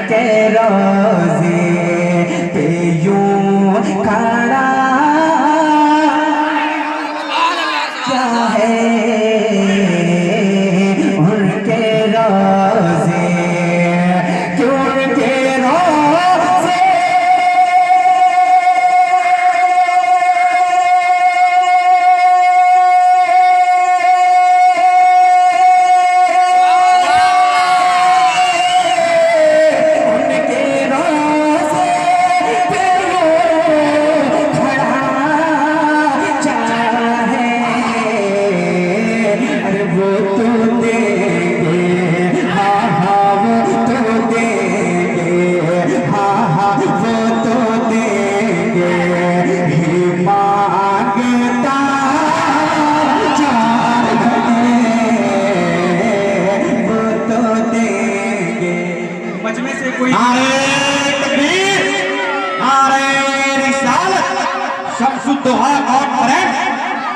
उनके रोज़े पे यूं खड़ा क्या है उनके रोज़े क्यों उनके रोज़े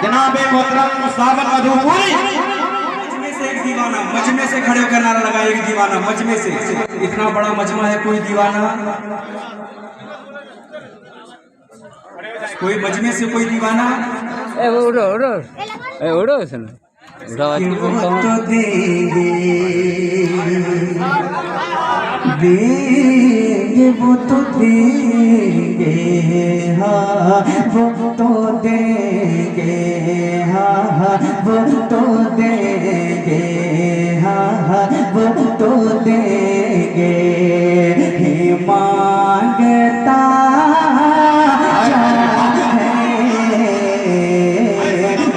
जनाबे मोहतरम मुसावत मधुपुरी मजमे से एक दीवाना, मजमे से खड़े होकर नारा लगा एक दीवाना, मजमे से। इतना बड़ा मजमा है, कोई दीवाना, कोई मजमे से कोई दीवाना। उड़ो उड़ो उड़ो सुनो तो देंगे वो तो देंगे हाँ वो तो देंगे हाँ वो तो देंगे हाँ वो तो देंगे हे मांगता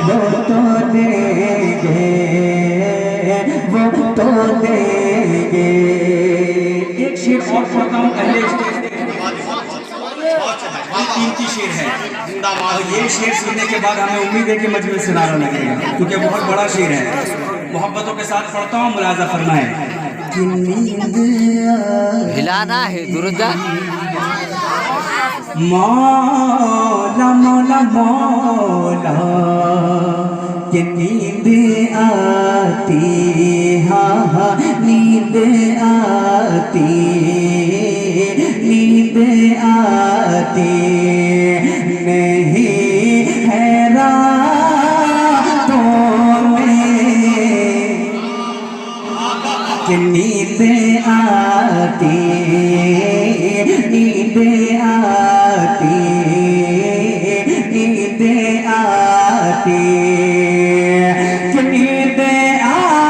वो तो देंगे वो तो देंगे। एक शेर और पढ़ता हूँ, पहले कीमती शेर है और ये शेर सुनने के बाद हमें उम्मीद है कि मजमे से नारा लगेगा, क्योंकि बहुत बड़ा शेर है। मोहब्बतों के साथ पढ़ता हूँ, मुलाजा फरमाए। हिलाना है दुर्गा मौला मौला मौला कि नींद आती हाँ हाँ नींद आती नींद आती नहीं है रातों में कि नींद आती नींद आती नींद आती कि नींद आती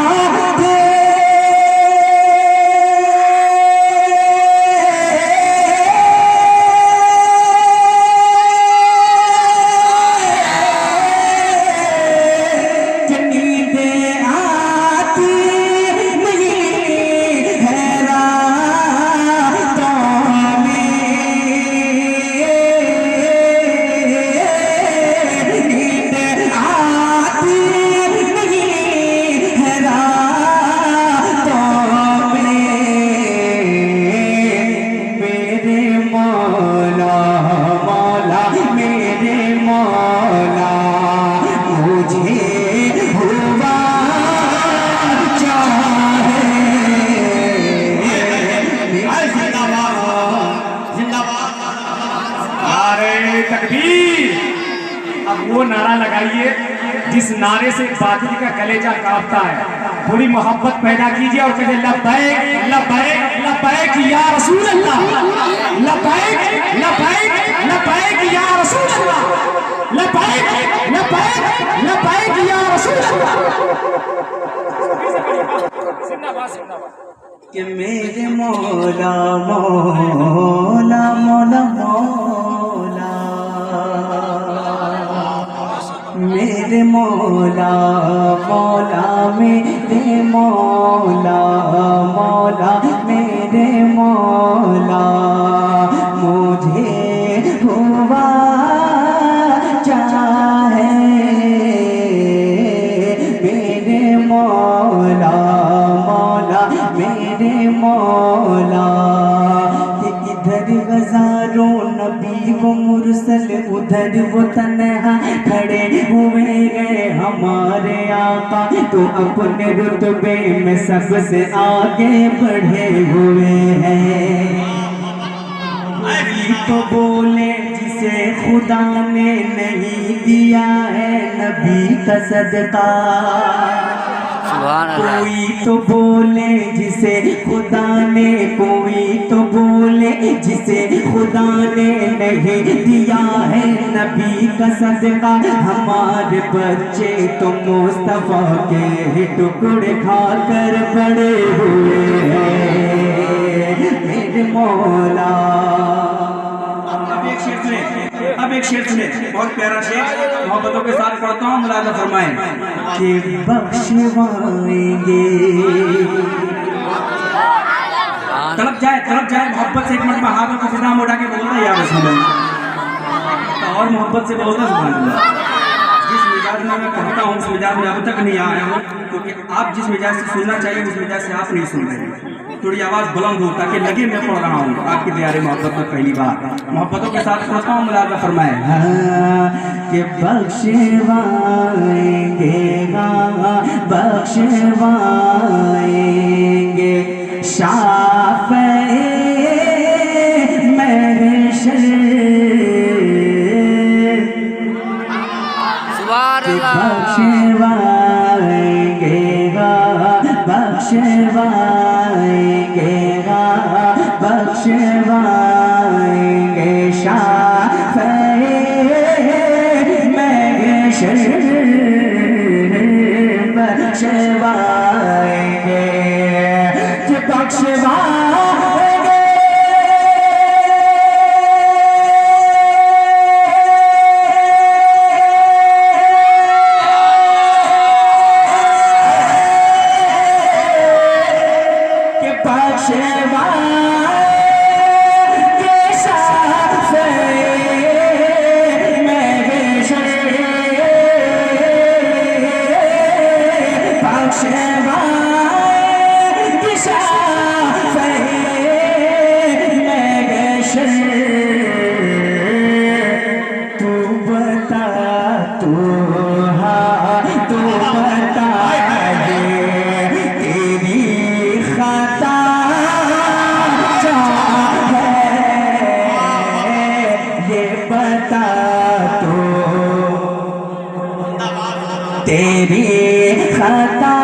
कि नींद आती नहीं है रातों में नींद आती नहीं है रातों में मेरे मौला मौला मेरे मौला मुझे हुआ चाहे नारे तकबीर। अब वो नारा लगाइए जिस नारे से बादल का कलेजा कांपता है। थोड़ी मोहब्बत पैदा कीजिए और कहिए लब्बैक लब्बैक लब्बैक या रसूल अल्लाह, लब्बैक लब्बैक लब्बैक या रसूल अल्लाह, लब्बैक लब्बैक लब्बैक या रसूल अल्लाह। कि मेरे मौला मौला मौला मौला मेरे मौला मौला मेरे मौला मौला मेरे मौला मुझे हुआ चाहे मेरे मौला मौला मेरे मौला कि इधर हजारों नबी वो मुरसल उधर वो तन्हा खड़े हुए गए हमारे आका तो अपने रुतबे में सबसे आगे बढ़े हुए हैं। खुदा ने नहीं दिया है नबी का सदका। सुभान अल्लाह। कोई तो बोले जिसे खुदा ने, कोई तो बोले जिसे खुदा ने नहीं दिया है नबी का सदका। हमारे बच्चे तो मुस्तफा के टुकड़े खाकर बड़े हुए हैं मेरे मौला। अब एक शेर सुने, बहुत प्यारा शेर, मोहब्बतों के साथ पढ़ता हूँ, मुलाजा फरमाएं कि बख्शवाएंगे। तड़प जाए मोहब्बत से, एक मिनट में हाथों को सीधा उठा के बोलना यार सुबह और मोहब्बत से बोलना सुभान अल्लाह। जिस मिजाज में मैं पढ़ता हूँ उस मिजाज में अब तक नहीं आया हूँ, क्योंकि आप जिस मिजाज से सुनना चाहिए उस मिजाज से आप नहीं सुन रहे। थोड़ी आवाज़ बुलंद हो ताकि लगे मैं पढ़ रहा हूँ आपकी प्यारे मोहब्बत में पहली बार। मोहब्बतों के साथ पढ़ता हूँ, मुलाजा फरमाए कि बख्शवाएंगे शाफ़े महशर। सुभान अल्लाह। बख्शवाएंगे शाफ़े महशर, बख्शवाएंगे कि बख्शवाएंगे। कि बख्शवाएंगे शाफ़े महशर, बख्शवाएंगे शाफ़े महशर। तू बता तू बता दे तेरी खता क्या है, ये बता तू तेरी खता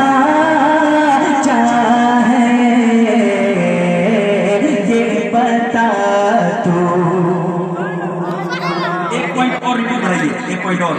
क्या है, ये बता तू। एक पॉइंट और रिव्यू बढ़ाइए, एक पॉइंट और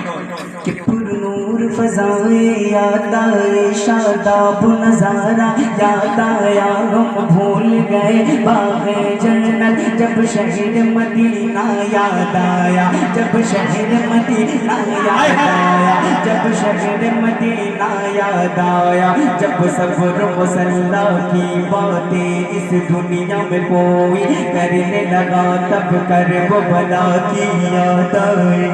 कि पुरनूर फज़ाएं याद आए, शादाब नज़ारा याद आया, हम भूल गए बाग़े जन्नत जब शहर मदीना याद आया, जब शहर मदीना याद आया, जब शहर मदीना याद आया, जब सब्र मुसल्ला की बातें इस दुनिया में कोई करने लगा, तब कर वो भला की याद आई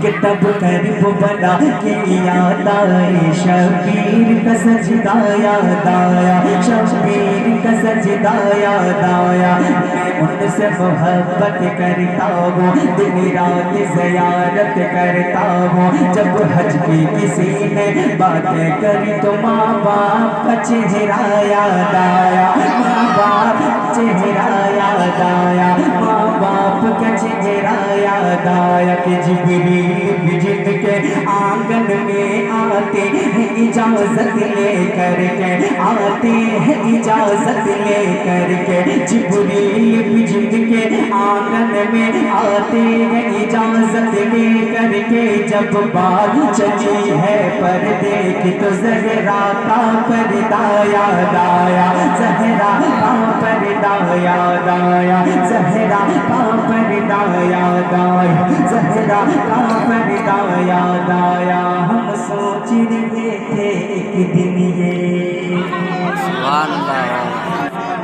कि तब कर वो भला की याद आए। शबीर का सजदा याद आया, शबीर का सजदा याद आया। मैं उनसे मोहब्बत करता हूँ, दिन रात ज़ियारत करता हूँ। जब हज की किसी ने बातें करी तो माँ बाप का चेहरा याद आया, माँ बाप का चेहरा याद आया, माँ बाप का चेहरा याद आया। कि जिब्रील बिजत के आंगन में आते हैं इजाजत लेकर के, आते हैं इजाजत लेकर के। जिब्रील बिजत के आंगन में आते हैं इजाजत लेकर के। जब बात चली है पर्दे की तो ज़हरा का पर्दा याद आया, ज़हरा का पर्दा याद आया, ज़हरा का पर्दा याद आया, ज़हरा का पर्दा याद आया। हम सोच रहे थे एक दिन ये सुभान अल्लाह।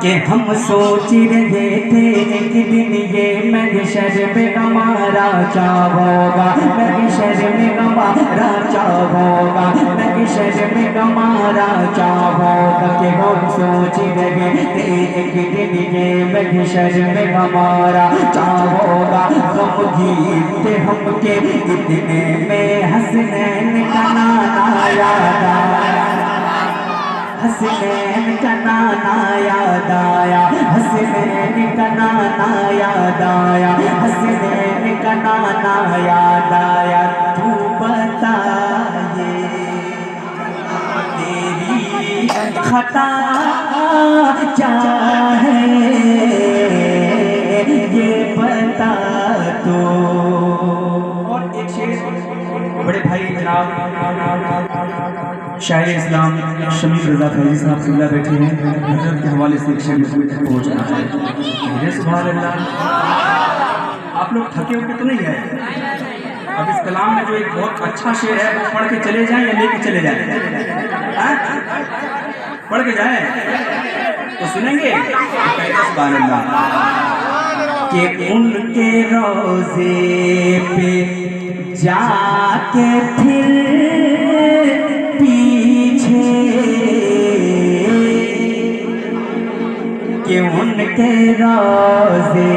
कि हम सोच रहे थे एक दिन ये महशर में हमारा क्या होगा, महशर में हमारा क्या होगा, महशर में हमारा क्या होगा। कि हम सोच रहे थे एक दिन ये महशर में हमारा क्या होगा। हम गीत हमके इतने में हसनैन का नाना याद आया, हसनैन का नाना याद आया, हसनैन का नाना याद आया, हसनैन याद आया तू बता ये तेरी खता क्या है ये बता तो। और एक शेर बड़े भाई जनाब शायर इस्लाम शमीर रजा फैजी साहब सिल्ला बैठे हैं, हजरत के हवाले से एक शेर मुझे तक पहुँचना है। सुभान अल्लाह। आप लोग थके उके तो नहीं है? अब इस कलाम में जो एक बहुत अच्छा शेर है वो पढ़ के चले जाएं या लेके चले जाएं? पढ़ के जाएं तो सुनेंगे। सुभान अल्लाह। कि उनके रोज़े पे जाके फिर पीछे कि उनके रोज़े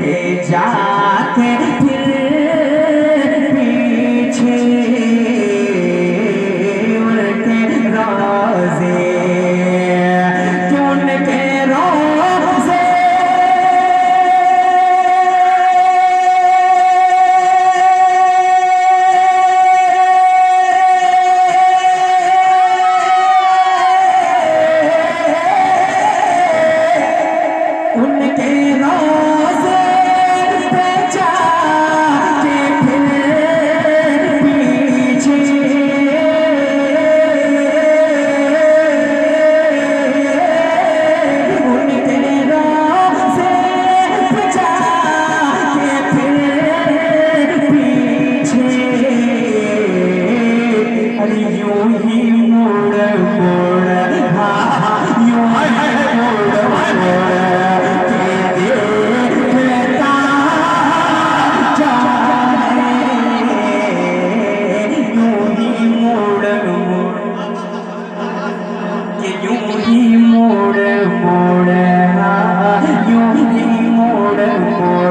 पे जाके फिर पीछे उनके रोज़े कि उनके रोज़े उनके रोज़े पे जाके फिर पीछे उनके रोज़े पे जाके फिर पीछे अरे यूं ही मोड़ मोड़ हाँ यूं ही मोड़ मोड़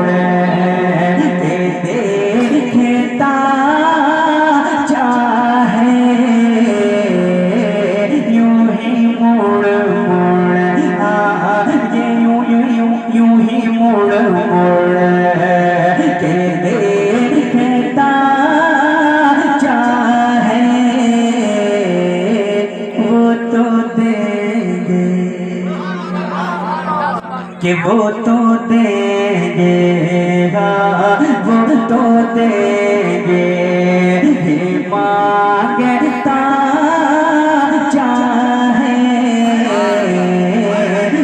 कि वो तो देंगे वो तो देंगे ही मांगता चाहे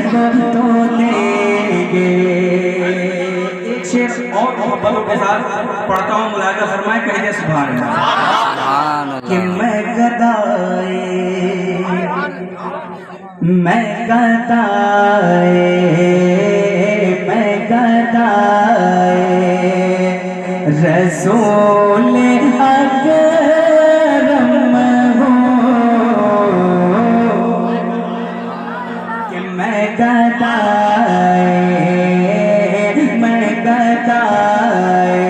वो तो देंगे। एक शेर और मोहब्बतों के साथ पढ़ता हूँ, मुलाहिजा फरमाए, कहिए सुभान अल्लाह। कि मैं गदाए मैं गदाए रसूल अकरम हूँ कि मैं गदाए कि मैं गदाए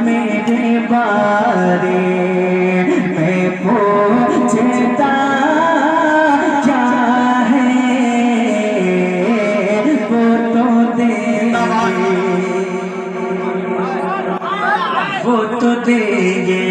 मेरे बारे में पूछता क्या है वो तो देंगे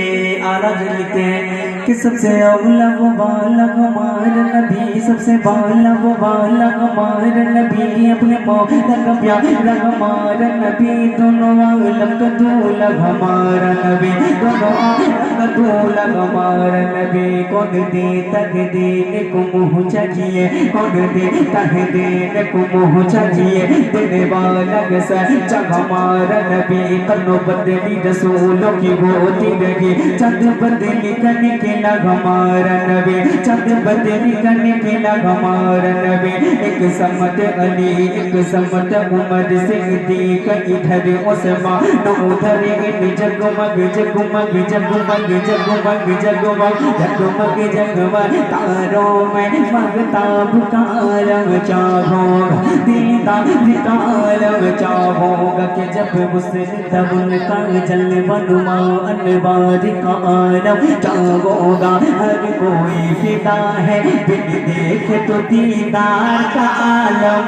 आला लिखते हैं कि सबसे अव्वल वो वाला हमार नबी, सबसे वाला वो वाला हमार नबी, अपने मौला का प्यारा हमारा नबी, दोनों आलम का दूल्हा हमारा नबी, दोनों आलम का दूल्हा हमारा नबी। कौन दे तक देने को मुँह चाहिए, कौन दे तक देने को मुँह चाहिए, देने वाला सच्चा हमारा नबी। कनो बदली रसूलों की होती रही, चंद बदली करने के लग हमारा नबी, चंद बदली करने के लग हमारा नबी। एक समत अली, एक समत उमर सिद्दीक, इधर उस्मान उधर इन जगमग जगमग जगमग जगमग जगमग जगमग जगमग तारों में महताब का आलम चाहोगा, दीदार का आलम चाहोगा कि जब उसने तब उनका जलवनुमा अनवार का आलम चाहोगा। हर कोई फिदा है बिन देखे तो दीदार का आलम,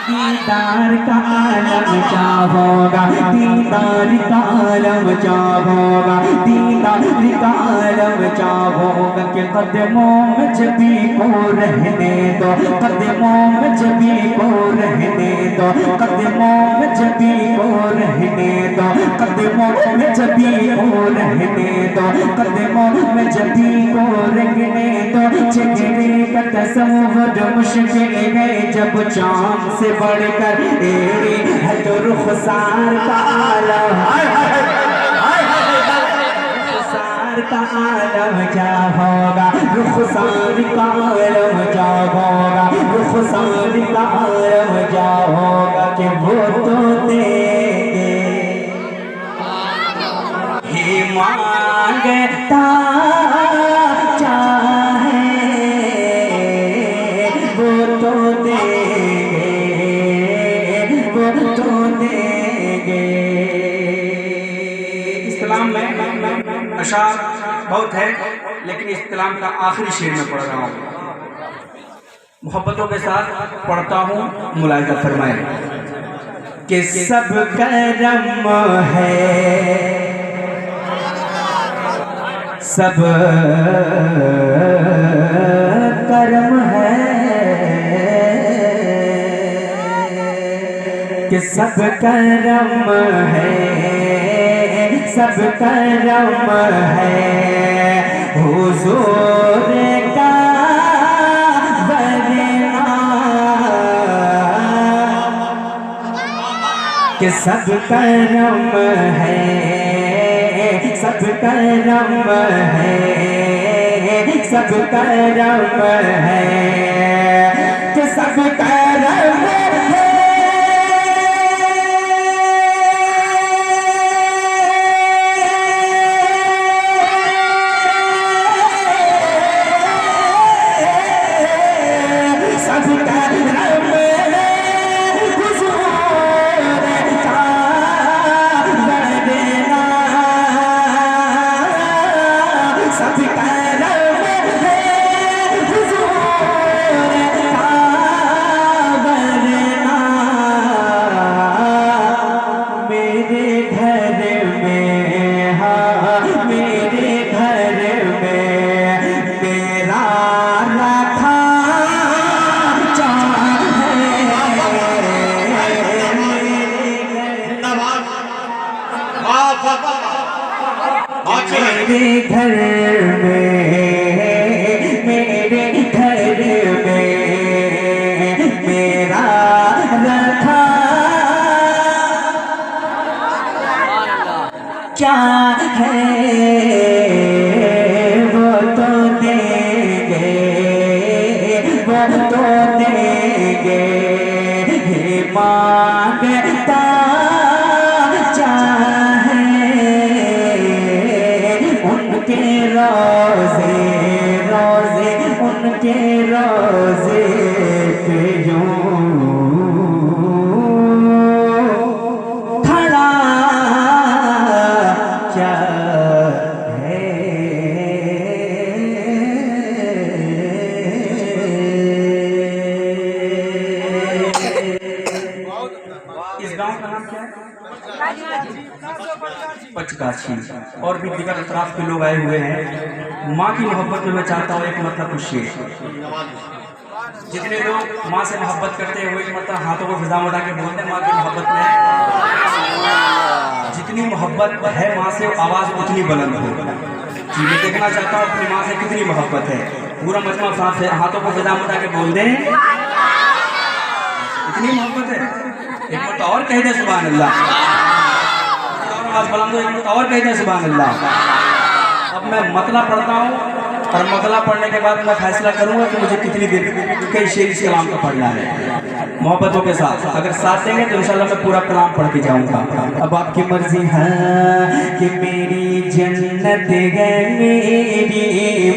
दीदार का आलम चाहोगा, दीदार का आलम चाहोगा, दीदार का आलम चाहोगा कि कदमों में जबी को रहने दो, कदमों में जबी को रहने दो, कदमों में जबी को रहने दो, कदमों में जबी को रहने दो, कदमों में जबी को रहने दो। चेहरे का तस्वुर मुश्किल है जब चाँद से बढ़कर तेरी है तो रुखसार का आलम, रुखसार का आलम क्या होगा, रुखसार का आलम क्या होगा, रुखसार का आलम क्या होगा कि वो तो देंगे ही मांगता चाहे वो तो देंगे, वो तो देंगे। इस्लाम में अशार बहुत है, लेकिन इस्लाम का आखिरी शेर में पढ़ रहा हूँ, मोहब्बतों के साथ पढ़ता हूँ, मुलाहिजा फरमाए कि सब करम है, सब करम है, कि सब करम है, सब करम है, हुजूर का वरना, कि सब करम है, सब करम है, सब करम है, कि सब करम है। मेरे घर में, मेरे घर में मेरा रखा क्या है वो तो देंगे, वो तो देंगे। मांगता चाहे उनके रोज़े रोज़े, उनके रोज़े पे यूं खड़ा क्या है। इस गांव का नाम क्या है? 85। काछी और भी दिगर अतराफ के लोग आए हुए हैं। माँ की मोहब्बत में मैं चाहता हूँ एक मतलब कुछ शेर। जितने लोग माँ से मोहब्बत करते हैं वो एक मतलब हाथों को फिजा उठा के बोलते हैं माँ की मोहब्बत में। जितनी मोहब्बत है माँ से आवाज़ उतनी बुलंद हो। जी मैं देखना चाहता हूँ अपनी माँ से कितनी मोहब्बत है। पूरा मजमा साफ है, हाथों को फिजा उठा के बोल दें इतनी मोहब्बत है। एक मत और कह दे सुभान अल्लाह। और आवाज़ बुलंद हो, एक मत और कह दे सुभान अल्लाह। अब मैं मतला पढ़ता हूँ और मतला पढ़ने के बाद मैं फैसला करूंगा कि मुझे कितनी देर कई शेर इस कलाम का पढ़ना है मोहब्बतों के साथ। अगर साथ देंगे तो इंशाल्लाह मैं पूरा कलाम पढ़ के जाऊंगा। अब आपकी मर्जी है कि मेरी जन्नत है मेरी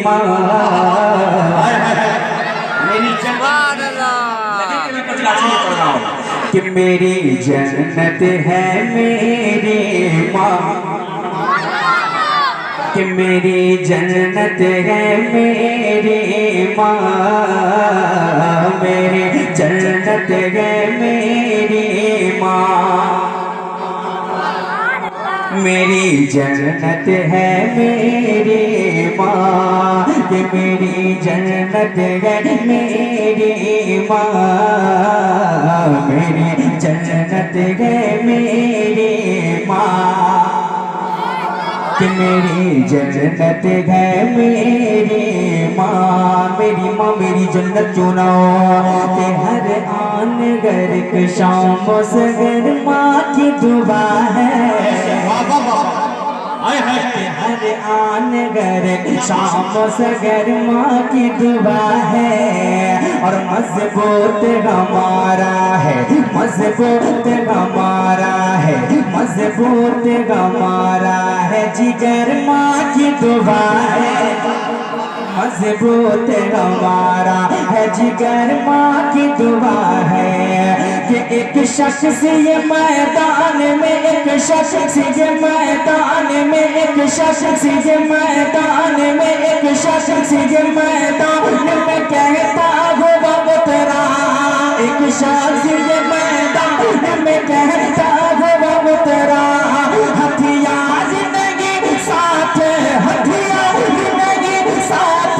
माँ, मेरी सुभान अल्लाह। मैं कुछ राशि नहीं पढ़ रहा हूँ कि मेरी जन्नत है मेरी माँ, कि मेरी जन्नत है मेरी माँ, मेरी जन्नत है मेरी माँ, मेरी जन्नत है मेरी माँ, कि मेरी जन्नत है मेरी माँ, मेरी जन्नत है मेरी माँ, कि मेरी जन्नत है मेरी माँ, मेरी माँ मेरी जन्नत क्यों ना हो। कि हर आन घर शाम सगर माँ की दुआ है, कि हर आन घर शाम सगर माँ की दुआ है। और मजबूत हमारा है, मजबूत हमारा है, मजबूत हमारा है जिगर माँ की दुआ है। मजबूत हमारा है जिगर माँ की दुआ है। कि एक शख्स ये मैदान में, एक शख्स ये मैदान में, एक शख्स ये मैदान में, एक शख्स ये मैदान में कहता होगा वो तेरा, एक शख्स ये मैदान में कहता होगा वो तेरा। हथियार नहीं साथ, हथियार नहीं साथ,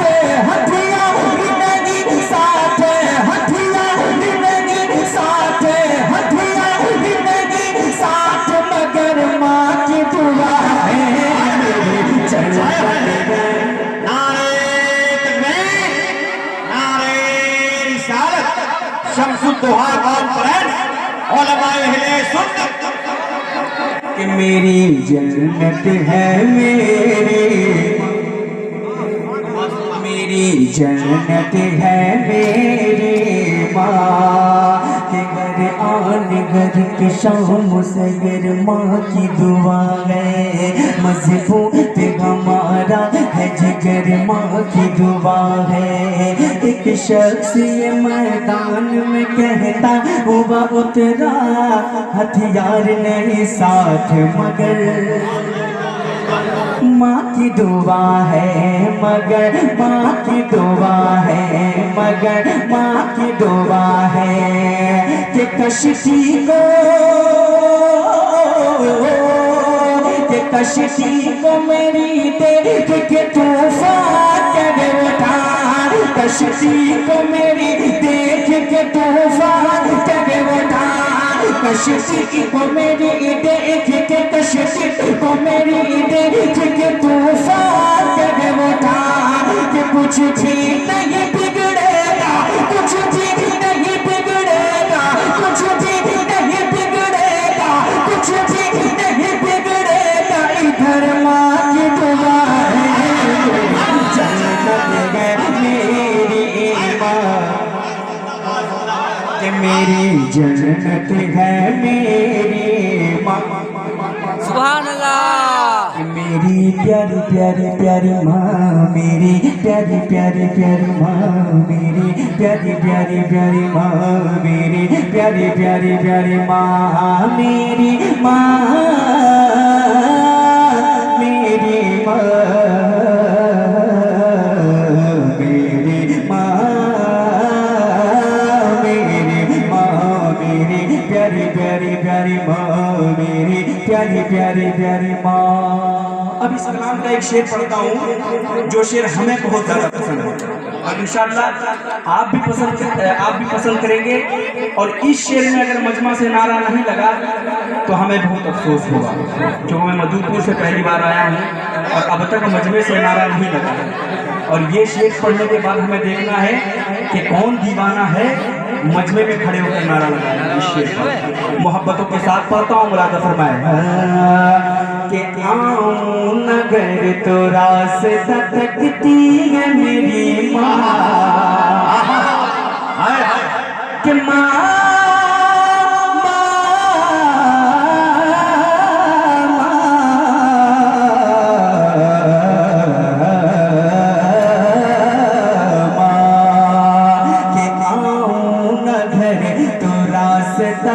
हथियार नहीं साथ, हथियार नहीं साथ, हथियार नहीं साथ, मगर माँ की दुआ है मेरी जन्नत है। कि मेरी जन्नत है मेरी जन्नत है मेरी माँ, कि घर आन घर की शाम सगर माँ की दुआ है। मजबूत हमारा है जिगर माँ की दुआ है। एक शख्स ये मैदान में कहता हुआ उतरा, हथियार नहीं साथ मगर माँ की दुआ है, मगर माँ की दुआ है, मगर माँ की दुआ है। कि कश्ती को, कि कश्ती को मेरी देख के तूफान कर उठा, कश्ती को मेरी देख के तूफान कर उठा, कश्ती को मेरी देख के, कश्ती को मेरी देख के तूफान कर उठा। कि कुछ भी नहीं बिगड़ेगा, कुछ भी नहीं बिगड़ेगा, कुछ भी नहीं बिगड़ेगा, कुछ भी नहीं बिगड़ेगा, इधर माँ की दुआ है जन्नत है मेरी माँ, कि मेरी जन्नत है मेरी माँ। सुभान अल्लाह। मेरी प्यारी प्यारी प्यारी माँ, मेरी प्यारी प्यारी प्यारी माँ, मेरी प्यारी प्यारी प्यारी माँ, मेरी प्यारी प्यारी प्यारी माँ, मेरी माँ, मेरी माँ, मेरी माँ, मेरी माँ, मेरी प्यारी प्यारी प्यारी माँ, मेरी प्यारी प्यारी प्यारी माँ। शेर पढ़ता हूँ जो शेर हमें बहुत ज़्यादा पसंद है और इंशाअल्लाह आप भी पसंद करेंगे। और इस शेर में अगर मजमा से नारा नहीं लगा तो हमें बहुत अफसोस होगा, जो मैं मधुपुर से पहली बार आया हूँ और अब तक मजमे से नारा नहीं लगा। और ये शेर पढ़ने के बाद हमें देखना है कि कौन दीवाना है मजमे में खड़े होकर नारा लगाया। इस शेर पर मोहब्बतों के साथ पढ़ता हूँ, मुराद फरमाए कि आऊं नगर तो रास्ता तकती है मेरी माँ कि माँ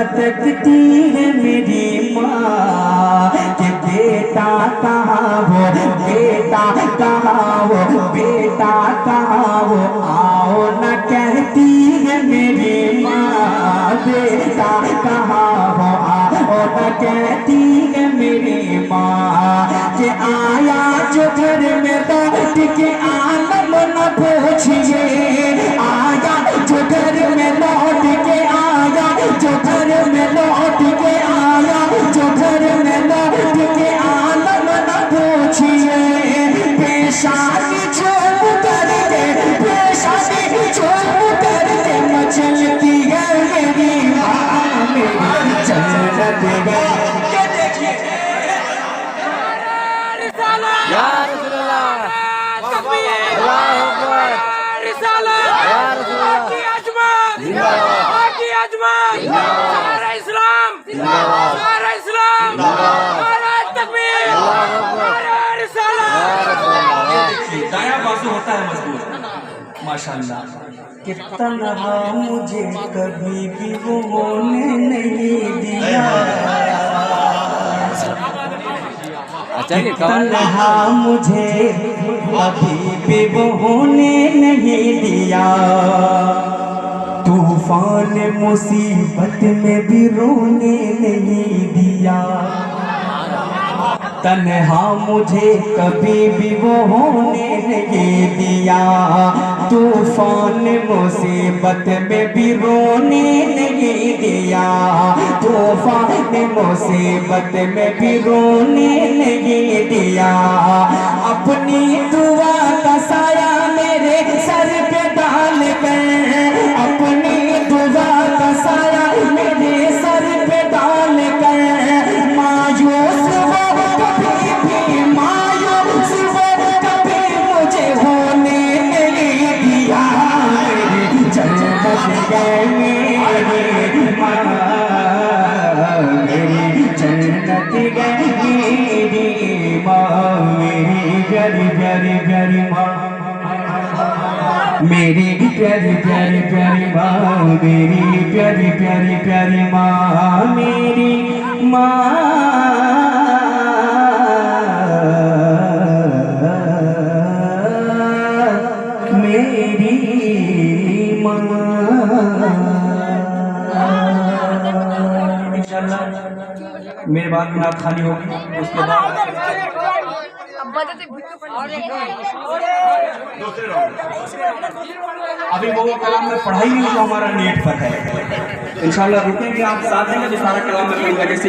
तकती है मेरी माँ कि बेटा कहाँ वो, बेटा कहाँ वो, बेटा कहाँ वो, आओ न कहती है मेरी माँ। बेटा कहाँ वो, आओ न कहती है मेरी माँ कि आया जो घर में लौट के आलम न पूछिए, आया जो घर में लौट के आया, जो घर में लौट के आया, जो घर में लौट के आलम न पूछिए। पेशानी चुप करके, पेशानी चुप करके मचलती है मेरी माँ, मेरी जन्नत गई। या रसूल अल्लाह, अल्लाहु अकबर, या रसूल अल्लाह, सारा इस्लाम, सारा इस्लाम, सारा तकबीर, सारा रिसालत। दायां बाजू होता है मजबूत माशाअल्लाह। कि तन्हा मुझे कभी भी वो ने नहीं दिया, तन्हा मुझे कभी भी वो ने नहीं दिया। तूफान मुसीबत में भी रोने नहीं दिया, तन्हा मुझे कभी भी वो होने नहीं दिया। तूफान मुसीबत में भी रोने नहीं दिया, तूफान मुसीबत में भी रोने नहीं दिया। अपनी दुआ का साया मेरे सर पे डाल कर, अपनी दुआ का साया मेरे सर पे डाल कर, मायूस वो कभी भी, मायूस वो कभी मुझे होने नहीं दिया। मेरी जन्नत गई मेरी माँ, मेरी जन्नत गई मेरी माँ, मेरी प्यारी प्यारी प्यारी माँ, मेरी प्यारी प्यारी प्यारी माँ, मेरी प्यारी प्यारी प्यारी माँ, मेरी माँ, मेरी माँ। इंशाअल्लाह मेरे बाद में आप खाली होगी, उसके बाद अभी वो कलाम में पढ़ाई नहीं जो हमारा नेट पर है। इंशाअल्लाह रुकेंगे, आप साथ देंगे तो सारा कलाम में पढ़ूंगा। जैसे